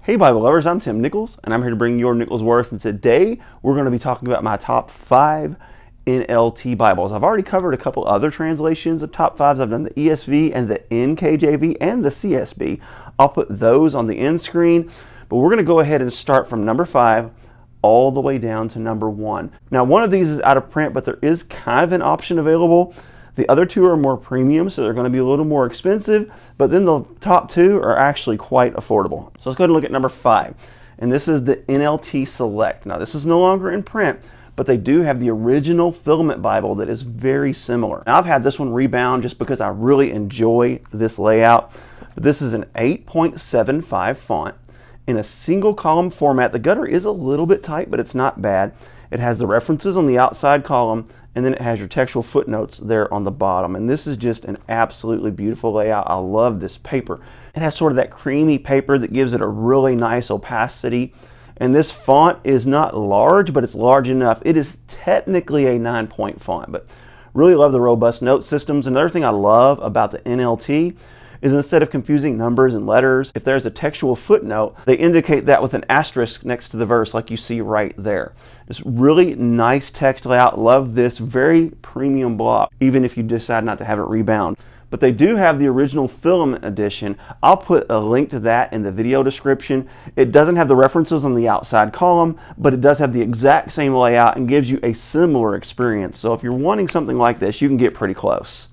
Hey Bible lovers, I'm Tim Nichols, and I'm here to bring your Nichols Worth, and today we're going to be talking about my top 5 NLT Bibles. I've already covered a couple other translations of top 5s. I've done the ESV and the NKJV and the CSB. I'll put those on the end screen, but we're going to go ahead and start from number 5 all the way down to number 1. Now, one of these is out of print, but there is kind of an option available. The other two are more premium, so they're going to be a little more expensive, but then the top 2 are actually quite affordable. So let's go ahead and look at number 5, and this is the NLT Select. Now, this is no longer in print, but they do have the original filament Bible that is very similar. Now, I've had this one rebound just because I really enjoy this layout. But this is an 8.75 font in a single column format. The gutter is a little bit tight, but it's not bad. It has the references on the outside column, and then it has your textual footnotes there on the bottom. And this is just an absolutely beautiful layout. I love this paper. It has sort of that creamy paper that gives it a really nice opacity. And this font is not large, but it's large enough. It is technically a 9-point font, but really love the robust note systems. Another thing I love about the NLT is instead of confusing numbers and letters, if there's a textual footnote, they indicate that with an asterisk next to the verse like you see right there. It's really nice text layout. Love this very premium block, even if you decide not to have it rebound. But they do have the original filament edition. I'll put a link to that in the video description. It doesn't have the references on the outside column, but it does have the exact same layout and gives you a similar experience. So if you're wanting something like this, you can get pretty close.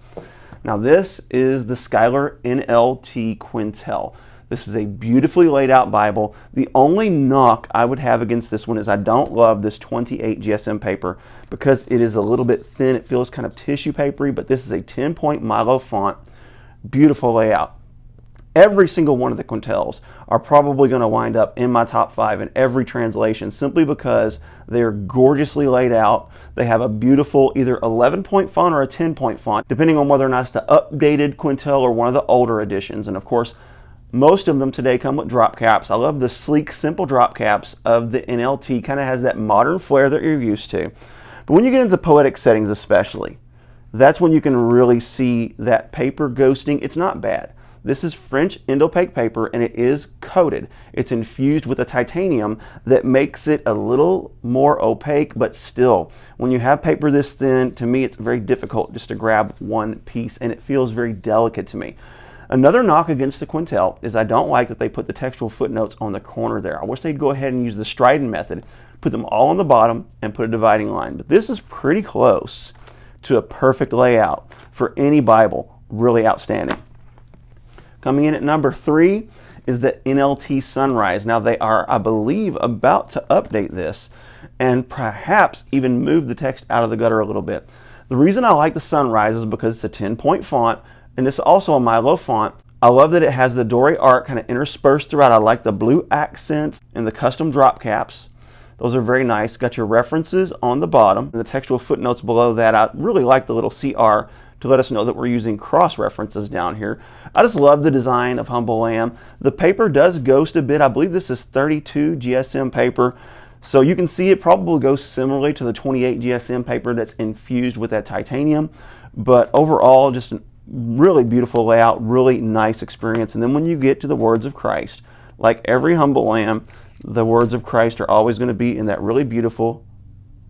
Now, this is the Skyler NLT Quintel. This is a beautifully laid out Bible. The only knock I would have against this one is I don't love this 28 GSM paper because it is a little bit thin. It feels kind of tissue papery, but this is a 10-point Milo font. Beautiful layout. Every single one of the quintels are probably going to wind up in my top 5 in every translation simply because they're gorgeously laid out. They have a beautiful either 11-point font or a 10-point font, depending on whether or not it's the updated quintel or one of the older editions. And of course, most of them today come with drop caps. I love the sleek, simple drop caps of the NLT. Kind of has that modern flair that you're used to. But when you get into the poetic settings especially, that's when you can really see that paper ghosting. It's not bad. This is French Indopaque paper, and it is coated. It's infused with a titanium that makes it a little more opaque, but still, when you have paper this thin, to me, it's very difficult just to grab one piece, and it feels very delicate to me. Another knock against the quintel is I don't like that they put the textual footnotes on the corner there. I wish they'd go ahead and use the strident method, put them all on the bottom, and put a dividing line. But this is pretty close to a perfect layout for any Bible. Really outstanding. Coming in at number 3 is the NLT Sunrise. Now, they are, I believe, about to update this and perhaps even move the text out of the gutter a little bit. The reason I like the Sunrise is because it's a 10-point font, and it's also a Milo font. I love that it has the Dore art kind of interspersed throughout. I like the blue accents and the custom drop caps. Those are very nice. Got your references on the bottom and the textual footnotes below that. I really like the little CR to let us know that we're using cross references down here. I just love the design of Humble Lamb. The paper does ghost a bit. I believe this is 32 GSM paper. So you can see it probably goes similarly to the 28 GSM paper that's infused with that titanium. But overall, just a really beautiful layout, really nice experience. And then when you get to the words of Christ, like every Humble Lamb, the words of Christ are always going to be in that really beautiful,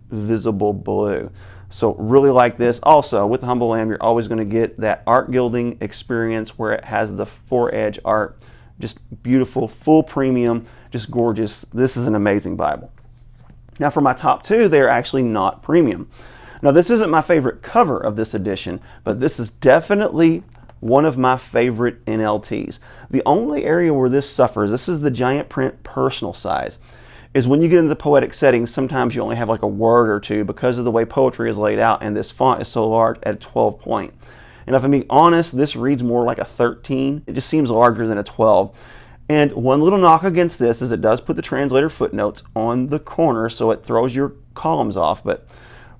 visible blue. So really like this. Also, with the Humble Lamb, you're always going to get that art gilding experience where it has the 4-edge art. Just beautiful, full premium, just gorgeous. This is an amazing Bible. Now for my top 2, they're actually not premium. Now this isn't my favorite cover of this edition, but this is definitely one of my favorite NLTs. The only area where this suffers, this is the giant print personal size, is when you get into the poetic settings, sometimes you only have like a word or two because of the way poetry is laid out, and this font is so large at a 12 point. And if I'm being honest, this reads more like a 13. It just seems larger than a 12. And one little knock against this is it does put the translator footnotes on the corner, so it throws your columns off, but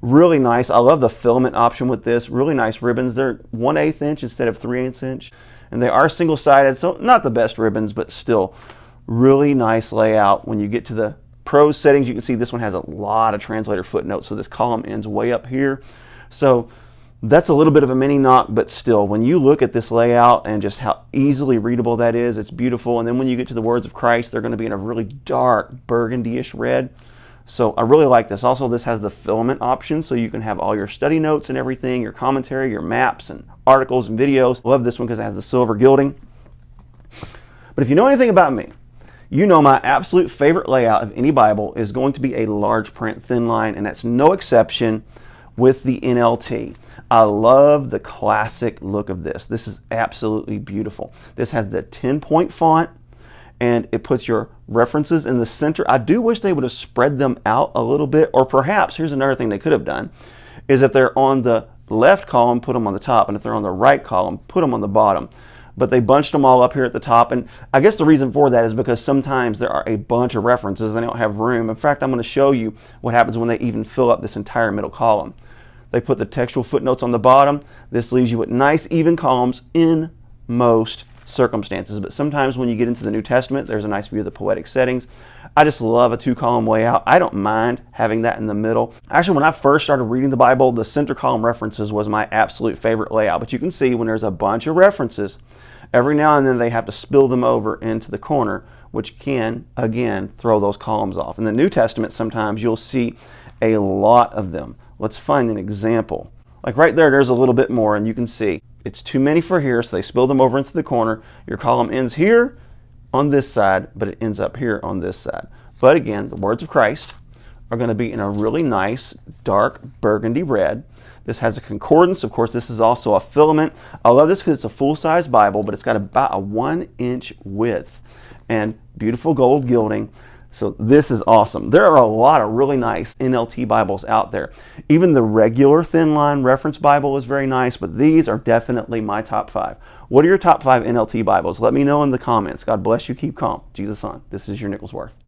really nice. I love the filament option with this. Really nice ribbons. They're 1/8 inch instead of 3/8 inch. And they are single-sided, so not the best ribbons, but still really nice layout. When you get to the Pros settings, you can see this one has a lot of translator footnotes, so this column ends way up here. So That's a little bit of a mini knock, but still, when you look at this layout and just how easily readable that is, it's beautiful. And then when you get to the words of Christ, they're going to be in a really dark burgundy-ish red. So I really like this. Also, this has the filament option, so you can have all your study notes and everything, your commentary, your maps and articles and videos. Love this one because it has the silver gilding. But if you know anything about me, you know my absolute favorite layout of any Bible is going to be a large print thin line, and that's no exception with the NLT. I love the classic look of this. This is absolutely beautiful. This has the 10-point font, and it puts your references in the center. I do wish they would have spread them out a little bit, or perhaps, here's another thing they could have done, is if they're on the left column, put them on the top, and if they're on the right column, put them on the bottom. But they bunched them all up here at the top, and I guess the reason for that is because sometimes there are a bunch of references and they don't have room. In fact, I'm going to show you what happens when they even fill up this entire middle column. They put the textual footnotes on the bottom. This leaves you with nice even columns in most circumstances, but sometimes when you get into the New Testament, there's a nice view of the poetic settings. I just love a 2-column layout. I don't mind having that in the middle. Actually, when I first started reading the Bible, the center column references was my absolute favorite layout, but you can see when there's a bunch of references, every now and then they have to spill them over into the corner, which can, again, throw those columns off. In the New Testament, sometimes you'll see a lot of them. Let's find an example. Like right there, there's a little bit more, and you can see it's too many for here, so they spill them over into the corner. Your column ends here on this side, but it ends up here on this side. But again, the words of Christ are going to be in a really nice dark burgundy red. This has a concordance. Of course, this is also a filament. I love this because it's a full-size Bible, but it's got about a 1-inch width and beautiful gold gilding. So this is awesome. There are a lot of really nice NLT Bibles out there. Even the regular Thinline reference Bible is very nice, but these are definitely my top 5. What are your top 5 NLT Bibles? Let me know in the comments. God bless you. Keep calm. Jesus on. This is your Nicholsworth.